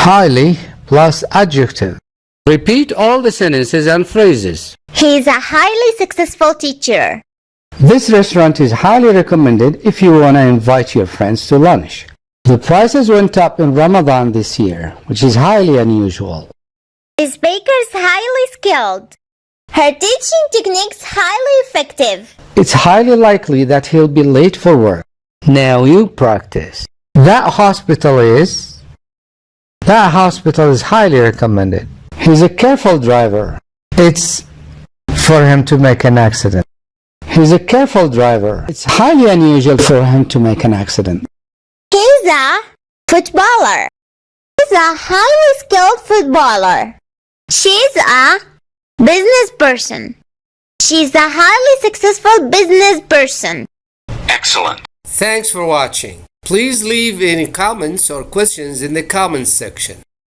highly plus adjective. Repeat all the sentences and phrases. He is a highly successful teacher. This restaurant is highly recommended if you want to invite your friends to lunch. The prices went up in Ramadan this year, which is highly unusual. His baker is highly skilled. Her teaching techniques highly effective. It's highly likely that he'll be late for work. Now you practice. That hospital is highly recommended. He's a careful driver. It's for him to make an accident. He's a careful driver. It's highly unusual for him to make an accident. He's a footballer. He's a highly skilled footballer. She's a business person. She's a highly successful business person. Excellent. Thanks for watching. Please leave any comments or questions in the comments section.